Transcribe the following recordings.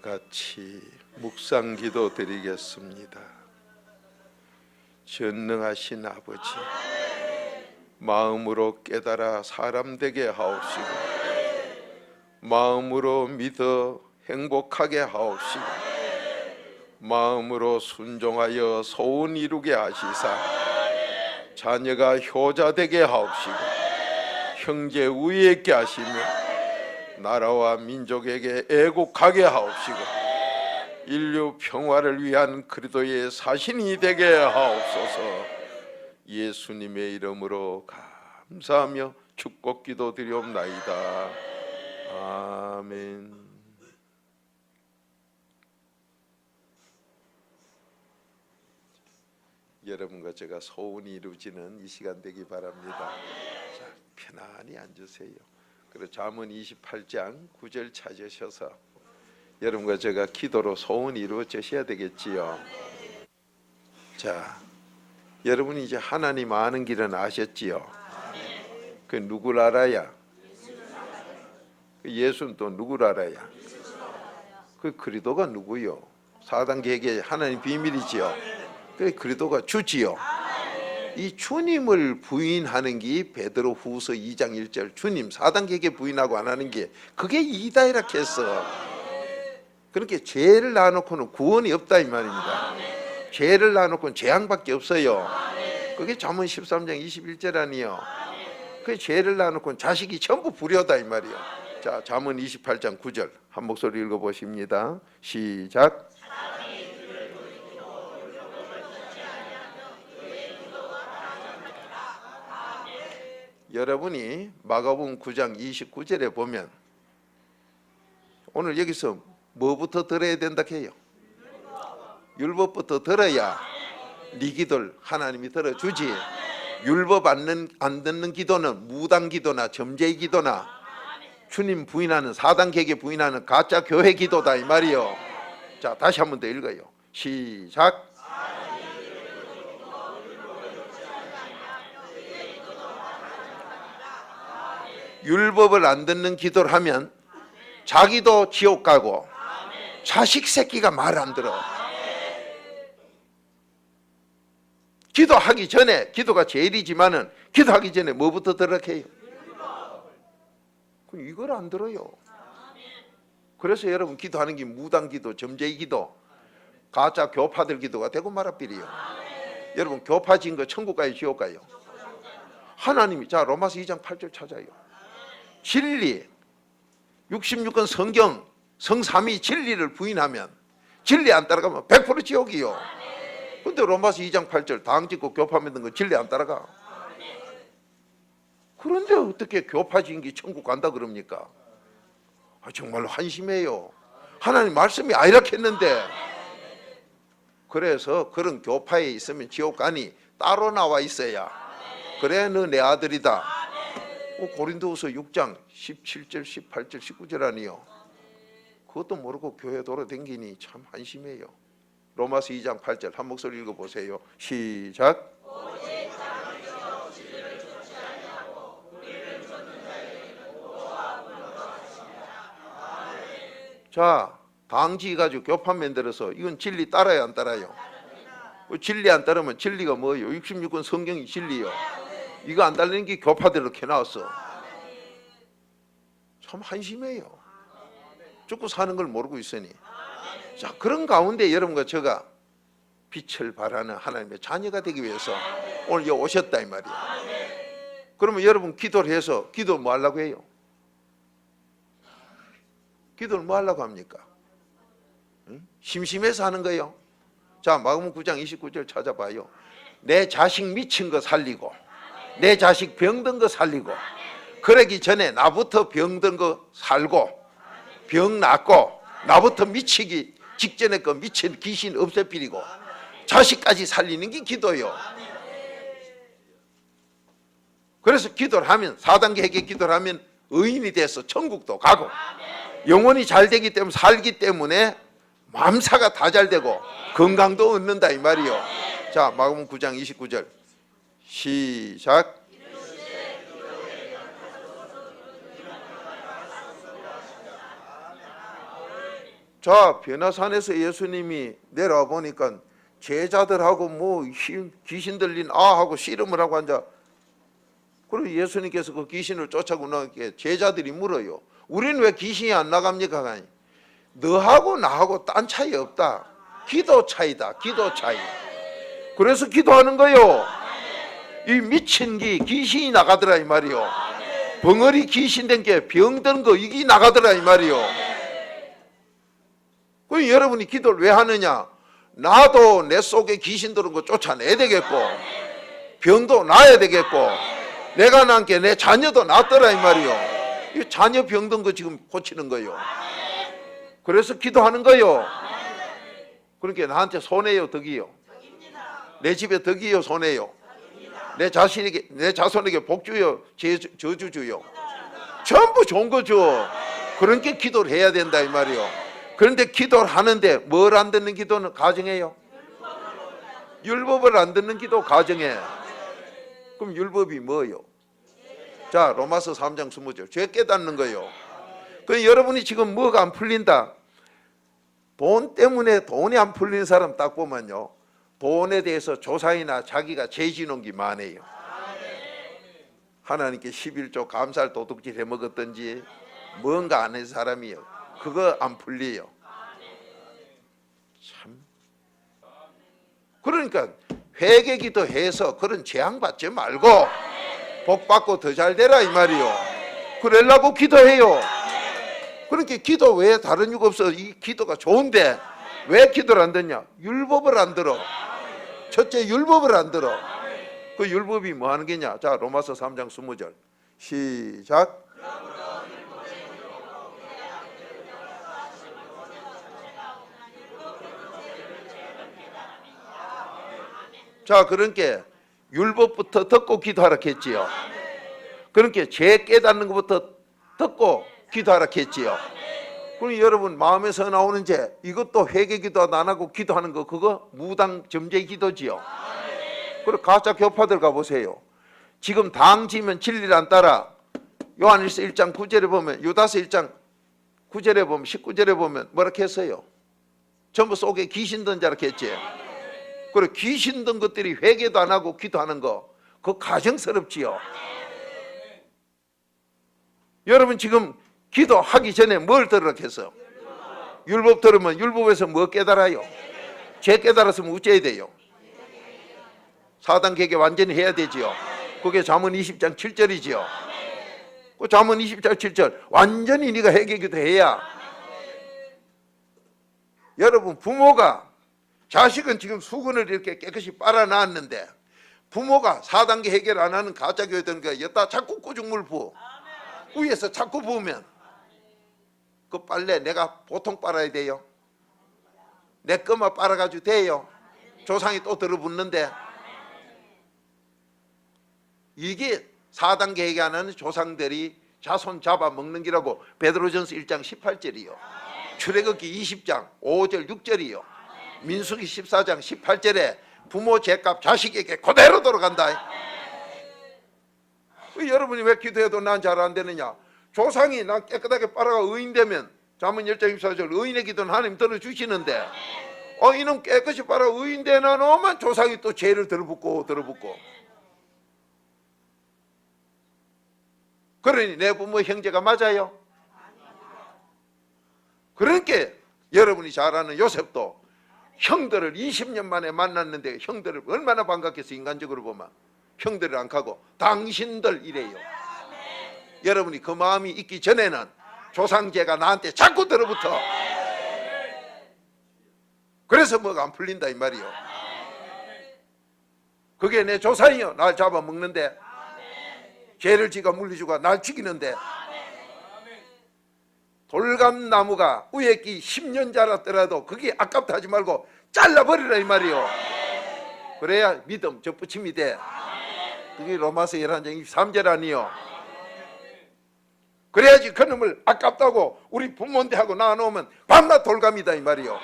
같이 묵상 기도 드리겠습니다. 전능하신 아버지, 마음으로 깨달아 사람 되게 하옵시고 마음으로 믿어 행복하게 하옵시고 마음으로 순종하여 소원 이루게 하시사 자녀가 효자 되게 하옵시고 형제 우애 있게 하시며 나라와 민족에게 애국하게 하옵시고 인류 평화를 위한 그리스도의 사신이 되게 하옵소서. 예수님의 이름으로 감사하며 축복 기도 드리옵나이다. 아멘. 여러분과 제가 소원이 이루어지는 이 시간 되기 바랍니다. 자, 편안히 앉으세요. 그리고 잠언 28장 9절 찾으셔서 여러분과 제가 기도로 소원이 이루어지셔야 되겠지요. 자, 여러분이 이제 하나님 아는 길은 아셨지요. 그 누굴 알아야? 그 예수는 또 누굴 알아야? 그 그리스도가 누구요? 4단 계획의 하나님 비밀이지요. 그 그리스도가 주지요. 이 주님을 부인하는 게 베드로 후서 2장 1절 주님 4단 계획에 부인하고 안 하는 게 그게 이다이라 했어. 그렇게 죄를 놔놓고는 구원이 없다 이 말입니다. 죄를 놔놓고는 재앙밖에 없어요. 그게 잠언 13장 21절 아니요. 그 죄를 놔놓고는 자식이 전부 불효다 이 말이요. 자, 잠언 28장 9절 한 목소리 읽어보십니다. 시작. 여러분이 마가복음 9장 29절에 보면 오늘 여기서 뭐부터 들어야 된다 해요? 율법부터 들어야 네 기도를 하나님이 들어주지. 율법 안 듣는 기도는 무당 기도나 점쟁이 기도나 주님 부인하는 4단 계획에 부인하는 가짜 교회 기도다 이 말이요. 자, 다시 한 번 더 읽어요. 시작. 율법을 안 듣는 기도를 하면 자기도 지옥 가고 자식 새끼가 말 안 들어. 기도하기 전에, 기도가 제일이지만은 기도하기 전에 뭐부터 들어게요? 이걸 안 들어요. 그래서 여러분 기도하는 게 무당 기도, 점쟁이 기도, 가짜 교파들 기도가 되고 말아버리요. 여러분 교파진 거 천국 가요, 지옥 가요? 하나님이, 자 로마서 2장 8절 찾아요. 진리 66권 성경 성삼위 진리를 부인하면 진리 안 따라가면 100% 지옥이요. 근데 로마서 2장 8절 당 짓고 교파 만든 거 진리 안 따라가. 그런데 어떻게 교파 지은 게 천국 간다 그럽니까? 정말로 한심해요. 하나님 말씀이 아니라 했는데. 그래서 그런 교파에 있으면 지옥 가니 따로 나와 있어야 그래 너 내 아들이다. 고린도후서 6장 17절 18절 19절 아니요. 그것도 모르고 교회 돌아다니니 참 한심해요. 로마서 2장 8절 한 목소리 읽어보세요. 시작. 자, 당지 가지고 교판 만들어서 이건 진리 따라요 안 따라요? 진리 안 따르면 진리가 뭐예요? 66권 성경이 진리요. 이거 안 달리는 게 교파대로 캐나왔어. 참 한심해요. 죽고 사는 걸 모르고 있으니. 자, 그런 가운데 여러분과 제가 빛을 발하는 하나님의 자녀가 되기 위해서 오늘 여기 오셨다 이 말이야. 그러면 여러분 기도를 해서 기도 뭐 하려고 해요? 기도를 뭐 하려고 합니까? 응? 심심해서 하는 거예요. 자, 마가복음 9장 29절 찾아봐요. 내 자식 미친 거 살리고 내 자식 병든 거 살리고 그러기 전에 나부터 병든 거 살고 병 낫고 나부터 미치기 직전에 그 미친 귀신 없애버리고 자식까지 살리는 게 기도요. 그래서 기도를 하면 4단계 회개 기도를 하면 의인이 돼서 천국도 가고 영혼이 잘 되기 때문에 살기 때문에 마음사가 다 잘 되고 건강도 얻는다 이 말이요. 자, 마가복음 9장 29절 시작. 자, 변화산에서 예수님이 내려와 보니까 제자들하고 뭐 귀신 들린 아하고 씨름을 하고 앉아. 그리고 예수님께서 그 귀신을 쫓아고 나게 제자들이 물어요. 우리는 왜 귀신이 안 나갑니까? 너하고 나하고 딴 차이 없다. 기도 차이다. 기도 차이. 그래서 기도하는 거요. 이 미친 귀신이 나가더라 이 말이요. 벙어리 귀신 된 게 병든 거 이게 나가더라 이 말이요. 그럼 여러분이 기도를 왜 하느냐? 나도 내 속에 귀신 들은 거 쫓아내야 되겠고, 병도 나야 되겠고, 내가 난 게 내 자녀도 낫더라 이 말이요. 이 자녀 병든 거 지금 고치는 거요. 그래서 기도하는 거요. 그러니까 나한테 손해요, 덕이요? 내 집에 덕이요, 손해요? 내 자신에게, 내 자손에게 복주요, 저주주요? 전부 좋은 거죠. 그러니까 기도를 해야 된다 이 말이요. 그런데 기도를 하는데 뭘 안 듣는 기도는 가정해요? 율법을 안 듣는 기도 가정해. 그럼 율법이 뭐요? 자, 로마서 3장 20절 죄 깨닫는 거요. 그 여러분이 지금 뭐가 안 풀린다? 돈 때문에 돈이 안 풀리는 사람 딱 보면요, 돈에 대해서 조상이나 자기가 죄 지은 게 많아요. 하나님께 11조 감사할 도둑질 해먹었던지 뭔가 안 한 사람이요. 그거 안 풀려요. 참. 그러니까 회개기도 해서 그런 재앙 받지 말고 복 받고 더 잘 되라 이 말이요. 그러려고 기도해요. 그렇게 기도 외에 다른 이유가 없어. 이 기도가 좋은데 왜 기도를 안 듣냐? 율법을 안 들어. 첫째, 율법을 안 들어. 그 율법이 뭐 하는 게냐? 자, 로마서 3장 20절 시작. 자, 그러니까 율법부터 듣고 기도하라 했지요. 그러니까 죄 깨닫는 것부터 듣고 기도하라 했지요. 그럼 여러분 마음에서 나오는 죄, 이것도 회개기도 안 하고 기도하는 거, 그거 무당 점제 기도지요. 그리고 가짜 교파들 가보세요. 지금 당지면 진리를 안 따라. 요한일서 1장 9절에 보면, 유다서 1장 9절에 보면, 19절에 보면 뭐라 했어요? 전부 속에 귀신 든 자라 했지. 그리고 귀신 든 것들이 회개도 안 하고 기도하는 거, 그거 가정스럽지요. 여러분 지금 기도하기 전에 뭘 들으라 했어? 율법 들으면 율법에서 뭐 깨달아요? 죄 깨달았으면 어째야 돼요? 사단 계계 완전히 해야 되지요. 그게 잠언 20장 7절이지요. 그 잠언 20장 7절 완전히 네가 회개기도 해야. 여러분 부모가, 자식은 지금 수건을 이렇게 깨끗이 빨아놨는데 부모가 4단계 해결 안 하는 가짜교회 되는 거야. 여기다 자꾸 꾸중물 부어. 위에서 자꾸 부으면 그 빨래 내가 보통 빨아야 돼요? 내 것만 빨아가지고 돼요? 조상이 또 들어붙는데. 이게 4단계 해결 안 하는 조상들이 자손 잡아먹는 기라고 베드로전서 1장 18절이요. 출애굽기 20장 5절 6절이요. 민수기 14장 18절에 부모 죄값 자식에게 그대로 돌아간다. 여러분이 왜 기도해도 난 잘 안 되느냐? 조상이 난 깨끗하게 빨아가 의인되면, 잠언 1장 24절 의인의 기도는 하나님 들어주시는데, 이놈 깨끗이 빨아 의인되나 놓으면 조상이 또 죄를 들어붙고. 그러니 내 부모 형제가 맞아요? 그러니까 여러분이 잘 아는 요셉도 형들을 20년 만에 만났는데 형들을 얼마나 반갑겠어. 인간적으로 보면 형들을 안 가고 당신들 이래요. 여러분이 그 마음이 있기 전에는 조상제가 나한테 자꾸 들어붙어. 그래서 뭐가 안 풀린다 이 말이요. 그게 내 조상이요. 날 잡아먹는데, 죄를 지가 물리주고 날 죽이는데, 돌감나무가 위에 끼 10년 자랐더라도 그게 아깝다 하지 말고 잘라버리라 이 말이요. 그래야 믿음 접붙임이 돼. 그게 로마서 11장 23절 아니요. 그래야지 그놈을 아깝다고 우리 부모인데 하고 낳아놓으면 밤낮 돌감이다 이 말이요.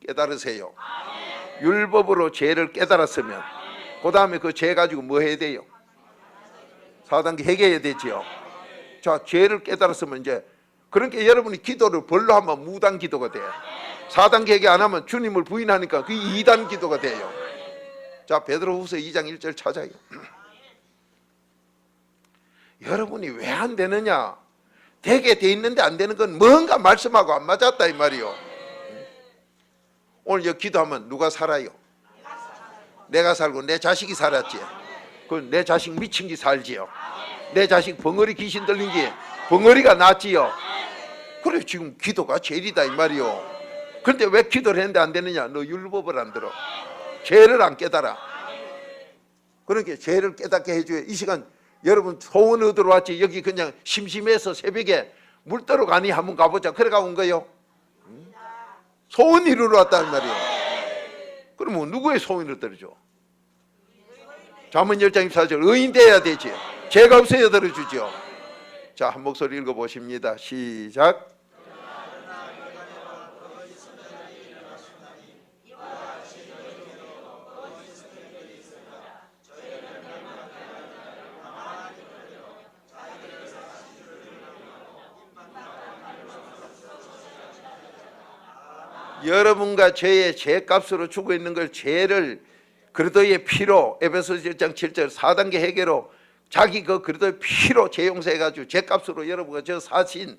깨달으세요. 율법으로 죄를 깨달았으면 그 다음에 그 죄 가지고 뭐 해야 돼요? 4단계 해결해야 되지요. 자, 죄를 깨달았으면 이제 그러니까 여러분이 기도를 벌로 하면 무단 기도가 돼요. 4단계 회개 안 하면 주님을 부인하니까 그게 2단 기도가 돼요. 자, 베드로후서 2장 1절 찾아요. 여러분이 왜 안 되느냐? 되게 돼 있는데 안 되는 건 뭔가 말씀하고 안 맞았다 이 말이요. 오늘 여기 기도하면 누가 살아요? 내가 살고 내 자식이 살았지. 그럼 내 자식 미친 게 살지요. 내 자식 벙어리 귀신 들린 게 벙어리가 낫지요. 그래 지금 기도가 죄이다 이 말이요. 그런데 왜 기도를 했는데 안 되느냐? 너 율법을 안 들어. 죄를 안 깨달아. 그러니까 죄를 깨닫게 해줘야. 이 시간 여러분 소원 얻으러 왔지. 여기 그냥 심심해서 새벽에 물 떠러 가니 한번 가보자. 그래 가온 거요. 소원 이루러 왔다는 말이에요. 그러면 누구의 소원을 들어줘? 잠언 10장 24절 의인 돼야 되지. 죄가 없어야 들어주죠. 자, 한 목소리 읽어보십니다. 시작. 여러분과 죄의 죄값으로 주고 있는 걸 죄를 그리스도의 피로 에베소서 1장 7절 4단계 회개로 자기 그 그리스도의 피로 죄 용서해가지고 죄값으로 여러분과 저 사신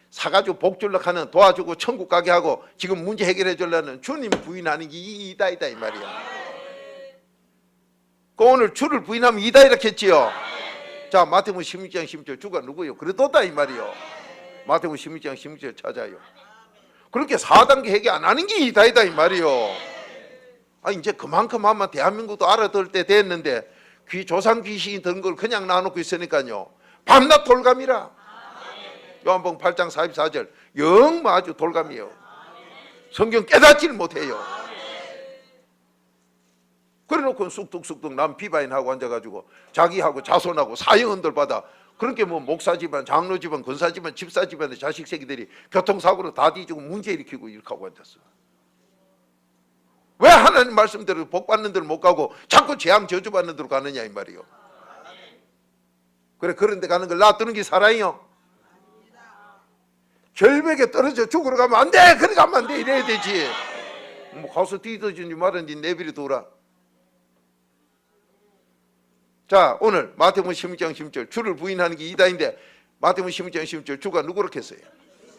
사가지고 복줄력 하는 도와주고 천국 가게 하고 지금 문제 해결해 주려는 주님 부인하는 게 이다 이 말이야. 그 오늘 주를 부인하면 이다 이렇게 했지요. 자, 마태복음 16장 16절 주가 누구요? 그리스도다 이 말이요. 마태복음 16장 16절 찾아요. 그렇게 4단계 회개 안 하는 게 이다 이 말이요. 아, 이제 그만큼 하면 대한민국도 알아들 때 됐는데 조상 귀신이 든 걸 그냥 놔놓고 있으니까요. 밤낮 돌감이라. 요한복음 8장 44절 영 아주 돌감이에요. 성경 깨닫지를 못해요. 그래놓고 쑥뚝쑥뚝 남 비바인하고 앉아가지고 자기하고 자손하고 사형언들 받아. 그렇게 뭐 목사 집안, 장로 집안, 권사 집안, 집사 집안의 자식 새끼들이 교통사고로 다 뒤지고 문제 일으키고 이렇게 하고 앉았어. 왜 하나님 말씀대로 복 받는 데로 못 가고 자꾸 재앙 저주받는 데로 가느냐 이 말이요. 그래, 그런 데 가는 걸 놔두는 게 사랑이요. 절벽에 떨어져 죽으러 가면 안 돼. 그래 가면 안 돼. 이래야 되지. 뭐 가서 뒤더진지 말은지 내비를 둬라. 자, 오늘 마태복음 16장 16절 주를 부인하는 게 이다인데 마태복음 16장 16절 주가 누구로 했어요?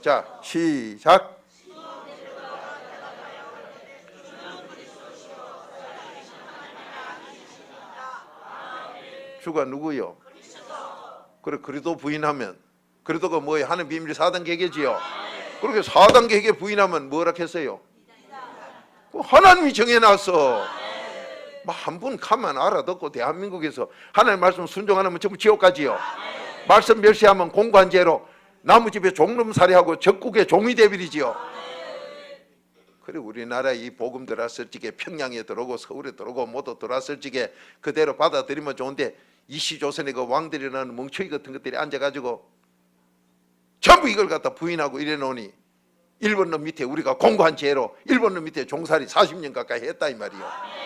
자, 시작. 주가 누구요? 그래, 그리스도 부인하면 그리스도가 뭐예요? 하는 비밀이 4단계 회개지요. 그렇게 4단계 회개 부인하면 뭐라 했어요? 하나님이 정해놨어. 한 분 가만 알아듣고 대한민국에서 하나님 말씀 순종하면 전부 지옥 가지요. 말씀 멸시하면 공고한 죄로 나무집에 종놈살이하고 적국의 종이 되버리지요. 그래, 우리나라 이 복음 들어왔을 적에 평양에 들어오고 서울에 들어오고 모두 들어왔을 적에 그대로 받아들이면 좋은데 이시조선의 그 왕들이라는 멍청이 같은 것들이 앉아가지고 전부 이걸 갖다 부인하고 이래 놓으니 일본 놈 밑에 우리가 공고한 죄로 일본 놈 밑에 종살이 40년 가까이 했다 이 말이요.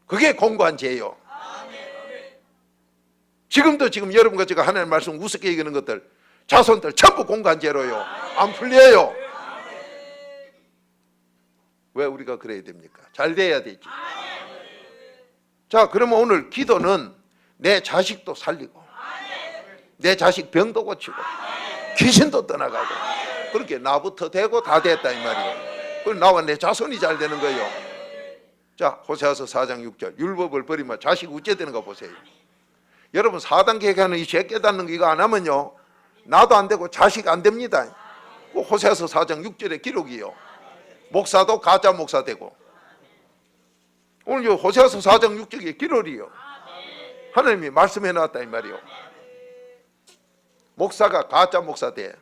그게 공고한 죄예요. 지금도 지금 여러분과 제가 하나님 말씀 우습게 얘기하는 것들 자손들 전부 공고한 죄로요. 안 풀려요. 왜 우리가 그래야 됩니까? 잘 돼야 되지. 자, 그러면 오늘 기도는 내 자식도 살리고 내 자식 병도 고치고 귀신도 떠나가고 그렇게 나부터 되고 다 됐다 이 말이에요. 그럼 나와 내 자손이 잘 되는 거예요. 자, 호세아서 4장 6절 율법을 버리면 자식 우째 되는 거 보세요. 여러분 4단계 가는 이 죄 깨닫는 거 이거 안 하면요 나도 안 되고 자식 안 됩니다. 그 호세아서 4장 6절의 기록이요. 목사도 가짜 목사 되고 오늘 요 호세아서 4장 6절의 기록이요. 하나님이 말씀해 놨다 이 말이요. 목사가 가짜 목사 돼.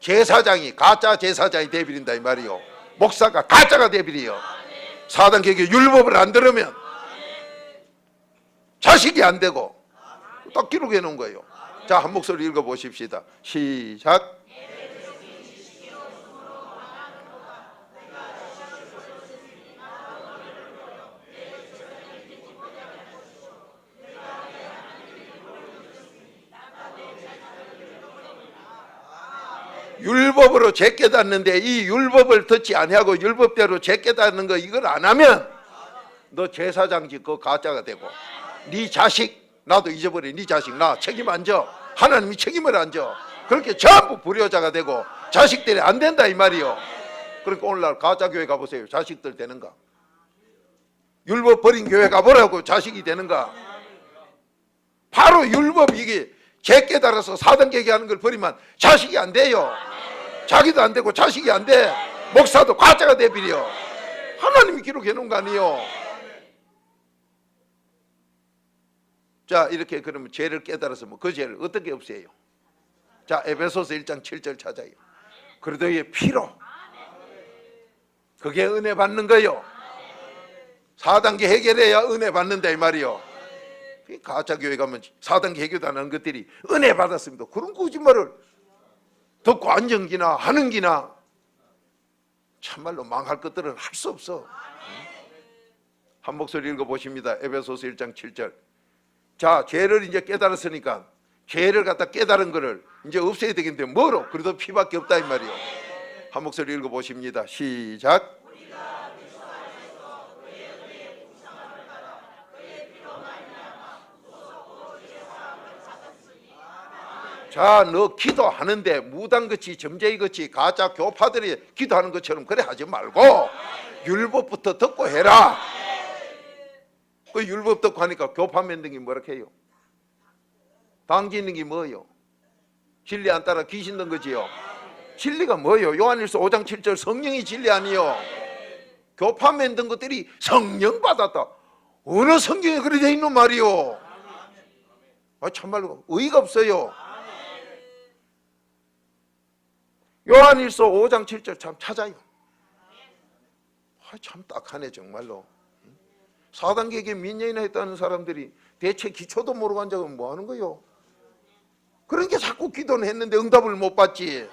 제사장이 가짜 제사장이 돼버린다 이 말이요. 목사가 가짜가 돼버려요. 4단계 율법을 안 들으면 자식이 안 되고 딱 기록해 놓은 거예요. 자, 한 목소리 읽어 보십시다. 시작. 율법으로 죄 깨닫는데 이 율법을 듣지 아니하고 율법대로 죄 깨닫는 거 이걸 안 하면 너 제사장 짓고 가짜가 되고 네 자식 나도 잊어버려. 네 자식 나 책임 안 져. 하나님이 책임을 안 져. 그렇게 전부 불효자가 되고 자식들이 안 된다 이 말이요. 그러니까 오늘날 가짜 교회 가보세요. 자식들 되는가? 율법 버린 교회 가보라고 자식이 되는가? 바로 율법 이게 죄 깨달아서 사단계계 하는 걸 버리면 자식이 안 돼요. 자기도 안 되고 자식이 안 돼. 목사도 가짜가 돼버려. 하나님이 기록해 놓은 거 아니에요. 자, 이렇게 그러면 죄를 깨달아서 뭐 그 죄를 어떻게 없애요? 자, 에베소서 1장 7절 찾아요. 그리스도의 피로. 그게 은혜 받는 거요. 4단계 해결해야 은혜 받는다 이 말이요. 가짜 교회 가면 4단계 해결도 안 하는 것들이 은혜 받았습니다. 그런 거짓말을 듣고 앉은 기나 하는 기나 참말로 망할 것들은 할 수 없어. 한 목소리 읽어보십니다. 에베소서 1장 7절. 자, 죄를 이제 깨달았으니까 죄를 갖다 깨달은 거를 이제 없애야 되겠는데 뭐로? 그래도 피밖에 없다 이 말이요. 한 목소리 읽어보십니다. 시작. 자, 너 기도하는데 무당같이 점쟁이같이 가짜 교파들이 기도하는 것처럼 그래 하지 말고 율법부터 듣고 해라. 그 율법 듣고 하니까 교파 만든 게 뭐라 해요? 당지 있는 게 뭐예요? 진리 안 따라 귀신 든 거지요. 진리가 뭐예요? 요한일서 5장 7절 성령이 진리 아니요. 교파 만든 것들이 성령 받았다. 어느 성경에 그렇게 돼 있는 말이요? 참말로 의의가 없어요. 요한일서 5장 7절 참 찾아요. 참 딱하네 정말로. 4단계에 몇 년이나 했다는 사람들이 대체 기초도 모르고 앉아서 뭐 하는 거요? 그러니까 자꾸 기도는 했는데 응답을 못 받지.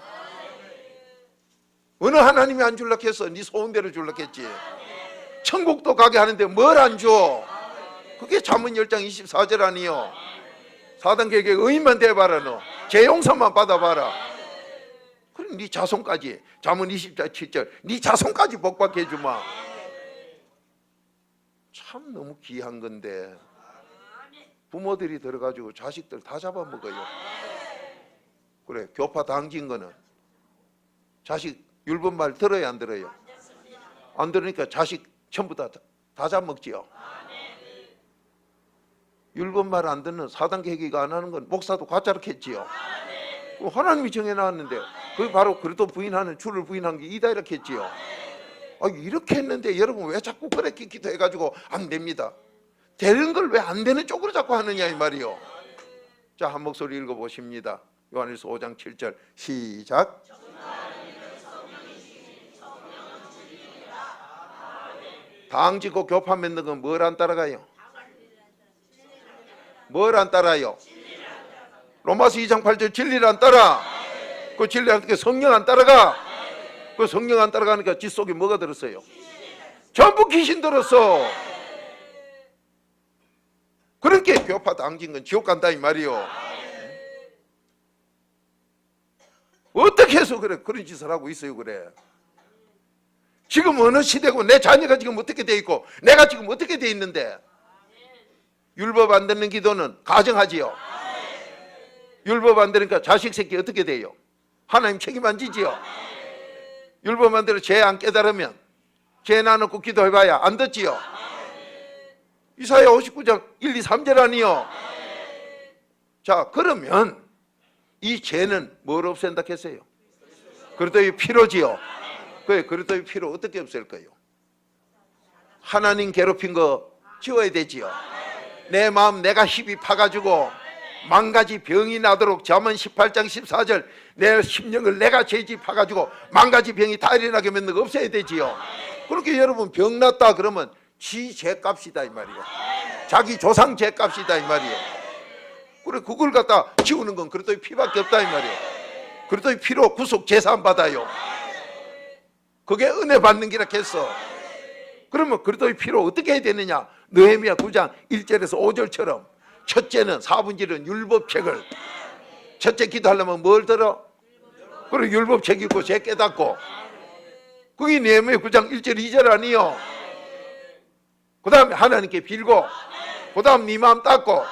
어느 하나님이 안 줄라 했어? 네 소원대로 줄라 했지. 천국도 가게 하는데 뭘 안 줘? 그게 잠언 10장 24절 아니요. 4단계에 의인만 돼봐라. 너 죄 용서만 받아봐라. 그럼 네 자손까지 잠언 20장 7절 네 자손까지 복받게 해주마. 참 너무 귀한 건데 부모들이 들어가지고 자식들 다 잡아먹어요. 그래, 교파 당긴 거는 자식 율법 말 들어야 안 들어요? 안 들으니까 자식 전부 다 잡먹지요. 율법 말 안 듣는 4단계 회개가 안 하는 건 목사도 가짜로 했지요. 하나님이 정해놨는데 그게 바로 그래도 부인하는 주를 부인한 게 이다 이렇게 했지요. 이렇게 했는데 여러분 왜 자꾸 그렇게 기도해가지고 안 됩니다. 되는 걸 왜 안 되는 쪽으로 자꾸 하느냐 이 말이요. 자, 한 목소리 읽어보십니다. 요한일서 5장 7절 시작. 당지고 교파 맺는 건 뭘 안 따라가요? 뭘 안 따라요? 로마서 2장 8절 진리를 안 따라. 그 진리 안 따라 성령 안 따라가. 그 성령 안 따라가니까 지 속에 뭐가 들었어요? 전부 귀신 들었어. 그렇게 교파 당긴 건 지옥 간다 이 말이요. 어떻게 해서 그래 그런 짓을 하고 있어요. 그래 지금 어느 시대고 내 자녀가 지금 어떻게 돼 있고 내가 지금 어떻게 돼 있는데 율법 안 듣는 기도는 가정하지요. 율법 안 되니까 자식 새끼 어떻게 돼요? 하나님 책임 안 지지요. 율법 안 대로 죄 안 깨달으면 죄 나놓고 기도해봐야 안 듣지요. 이사야 59장 1, 2, 3절 아니요. 자, 그러면 이 죄는 뭘 없앤다 했어요? 그리스도의 피로지요. 그래, 그리스도의 피로 어떻게 없앨 거예요? 하나님 괴롭힌 거 지워야 되지요. 내 마음 내가 힘이 파가지고 만가지 병이 나도록 잠언 18장 14절 내 심령을 내가 죄짓파가지고 만가지 병이 다 일어나게 만든 거 없애야 되지요. 그렇게 여러분 병 났다 그러면 지 죄값이다 이 말이에요. 자기 조상 죄값이다 이 말이에요. 그래 그걸 갖다 지우는 건 그리스도의 피밖에 없다 이 말이에요. 그리스도의 피로 구속 제사함 받아요. 그게 은혜 받는 기라 했어. 그러면 그리스도의 피로 어떻게 해야 되느냐? 느헤미야 9장 1절에서 5절처럼 첫째는 4분절은 율법책을 첫째 기도하려면 뭘 들어? 그리고 율법 책 읽고 죄 깨닫고. 그게 느헤미야 9장 1절 2절 아니요. 그 다음에 하나님께 빌고, 그 다음 네 마음 닦고,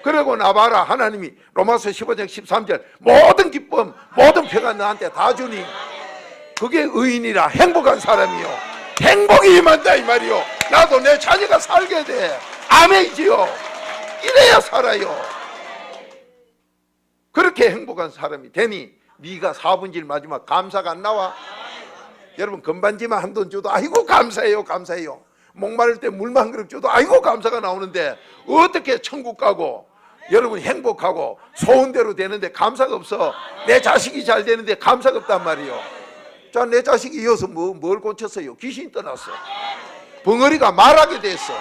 그리고 나봐라 하나님이 로마서 15장 13절 모든 기쁨 모든 표가 너한테 다 주니 그게 의인이라 행복한 사람이요. 행복이 임한다 이 말이요. 나도 내 자녀가 살게 돼. 아멘이지요. 이래야 살아요. 그렇게 행복한 사람이 되니 네가 4분의 1 마지막 감사가 안 나와? 여러분 건반지만 한 돈 줘도 아이고 감사해요 감사해요. 목마를 때 물만 한 그릇 줘도 아이고 감사가 나오는데 어떻게 천국 가고 여러분 행복하고 소원대로 되는데 감사가 없어. 내 자식이 잘 되는데 감사가 없단 말이요. 자, 내 자식이 이어서 뭘 고쳤어요? 귀신이 떠났어. 벙어리가 말하게 됐어.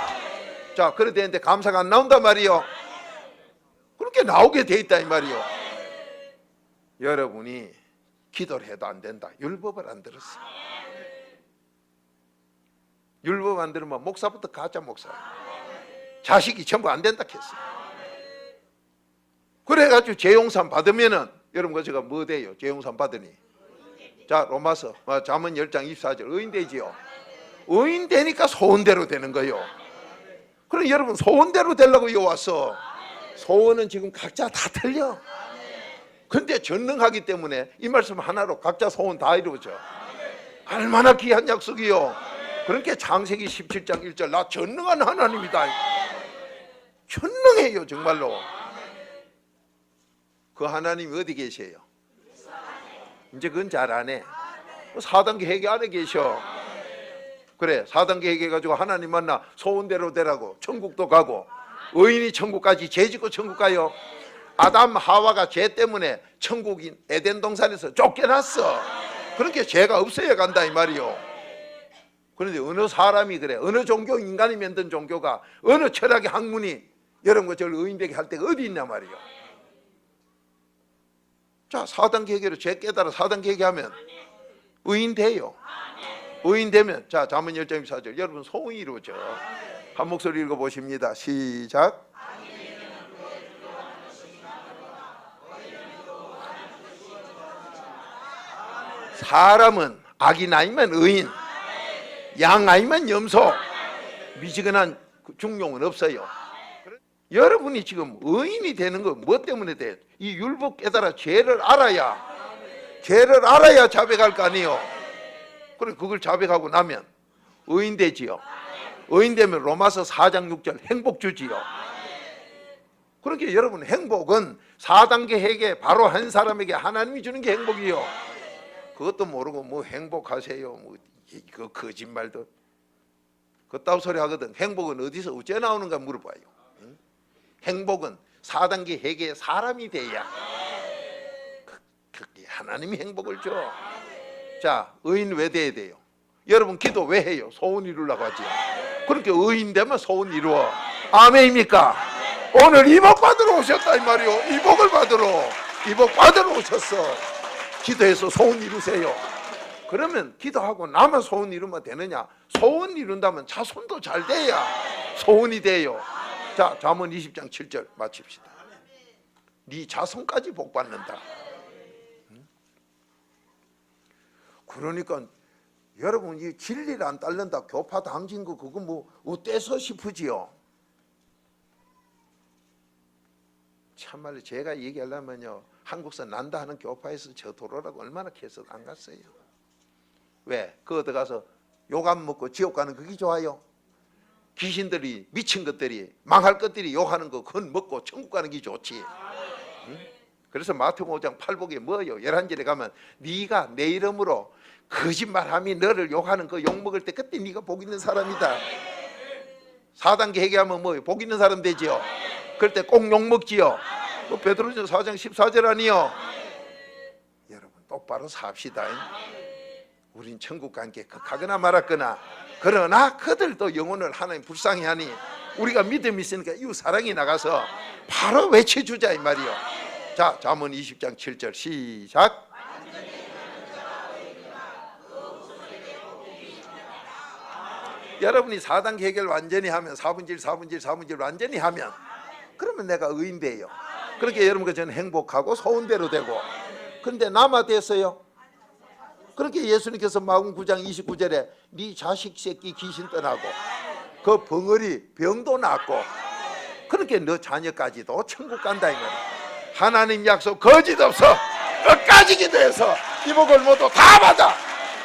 자, 그래 되는데 감사가 안 나온단 말이요. 그렇게 나오게 돼 있다 이 말이요. 여러분이 기도를 해도 안 된다. 율법을 안 들었어. 율법 안 들으면 목사부터 가짜 목사. 자식이 전부 안 된다 했어. 그래가지고 재용산 받으면은 여러분 제가 뭐 돼요? 재용산 받으니. 자, 로마서 잠언 10장 24절 의인 되지요. 의인 되니까 소원대로 되는 거예요. 그럼 여러분 소원대로 되려고 여기 왔어. 소원은 지금 각자 다 틀려. 근데 전능하기 때문에 이 말씀 하나로 각자 소원 다 이루어져. 얼마나 귀한 약속이요. 그러니까 창세기 17장 1절 나 전능한 하나님이다. 전능해요 정말로. 그 하나님이 어디 계세요? 이제 그건 잘 안 해. 4단계 회개 안에 계셔. 그래 4단계 회개 가지고 하나님 만나 소원대로 되라고 천국도 가고 의인이 천국까지 죄 짓고 천국 가요. 아담 하와가 죄 때문에 천국인 에덴 동산에서 쫓겨났어. 그러니까 죄가 없어야 간다 이 말이요. 그런데 어느 사람이 그래 어느 종교 인간이 만든 종교가 어느 철학의 학문이 여러분과 저를 의인되게 할 때가 어디 있냐 말이요. 자 4단계 회개로 죄 깨달아 4단계 회개하면 의인 돼요. 의인 되면 자 잠언 10장 24절 여러분 소원이 이루어져. 한 목소리 읽어보십니다. 시작. 사람은 악이 나이면 의인, 양 나이면 염소, 미지근한 중용은 없어요. 여러분이 지금 의인이 되는 건 뭐 때문에 돼? 이 율법 깨달아 죄를 알아야 자백할 거 아니에요. 그래 그걸 자백하고 나면 의인 되지요. 의인 되면 로마서 4장 6절 행복 주지요. 그러니까 여러분 행복은 4단계 회개 바로 한 사람에게 하나님이 주는 게 행복이요. 그것도 모르고 뭐 행복하세요 뭐 그 거짓말도 그따위 소리 하거든. 행복은 어디서 어째 나오는가 물어봐요. 응? 행복은 4단계 회개의 사람이 돼야 그게 하나님이 행복을 줘. 자 의인 왜 돼야 돼요? 여러분 기도 왜 해요? 소원 이루려고 하지. 그렇게 의인 되면 소원 이루어. 아멘입니까? 오늘 이복 받으러 오셨다 이 말이요. 이복을 받으러 이복 받으러 오셨어. 기도해서 소원 이루세요. 그러면 기도하고 나면 소원 이루면 되느냐? 소원 이룬다면 자손도 잘 돼야 소원이 돼요. 자 잠언 20장 7절 마칩시다. 네 자손까지 복 받는다. 그러니까 여러분 이 진리를 안 따른다 교파 당진 거 그거 뭐 어때서 싶으지요? 참말로 제가 얘기하려면요 한국서 난다 하는 교파에서 저 도로라고 얼마나 계속 안 갔어요. 왜? 그거 들어가서 욕 안 먹고 지옥 가는 그게 좋아요? 귀신들이 미친 것들이 망할 것들이 욕하는 거 그건 먹고 천국 가는 게 좋지. 응? 그래서 마태복음 5장 8복에 뭐예요? 11절에 가면 네가 내 이름으로 거짓말함이 너를 욕하는 그 욕 먹을 때 그때 네가 복 있는 사람이다. 4단계 회개하면 뭐 복 있는 사람 되지요. 그럴 때 꼭 욕 먹지요. 베드로전서 4장 14절 아니요. 여러분 똑바로 삽시다. 우린 천국과 함께 극하거나 말았거나 그러나 그들도 영혼을 하나님 불쌍히 하니 우리가 믿음이 있으니까 이 사랑이 나가서 바로 외쳐주자 이 말이요. 자 잠언 20장 7절 시작. 여러분이 4단계 해결 완전히 하면 4분의 1, 4분의 1, 4분의 1 완전히 하면 그러면 내가 의인 돼요. 그렇게 여러분과 저는 행복하고 소원대로 되고 그런데 남아됐어요. 그렇게 예수님께서 마가복음 9장 29절에 네 자식 새끼 귀신 떠나고 그 벙어리 병도 낫고 그렇게 너 자녀까지도 천국 간다 이거야. 하나님 약속 거짓 없어. 끝까지 기도해서 이 복을 모두 다 받아.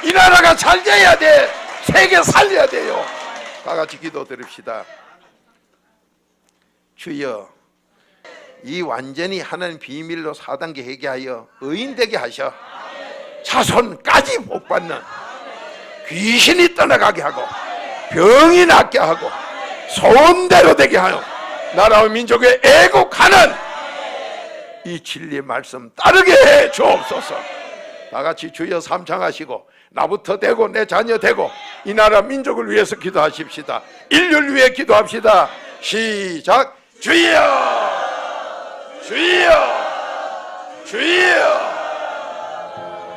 이 나라가 잘 돼야 돼. 세계 살려야 돼요. 다 같이 기도 드립시다. 주여, 이 완전히 하나님 비밀로 4단계 회개하여 의인되게 하셔. 자손까지 복받는, 귀신이 떠나가게 하고 병이 낫게 하고 소원대로 되게 하여 나라와 민족의 애국하는 이 진리의 말씀 따르게 해 주옵소서. 다 같이 주여 삼창하시고 나부터 되고 내 자녀 되고 이 나라 민족을 위해서 기도하십시다. 인류를 위해 기도합시다. 시작. 주여, 주여, 주여.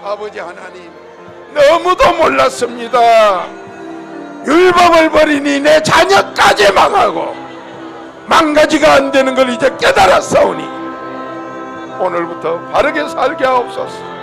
아버지 하나님, 너무도 몰랐습니다. 율법을 버리니 내 자녀까지 망하고 망가지가 안 되는 걸 이제 깨달았사오니 오늘부터 바르게 살게 하옵소서.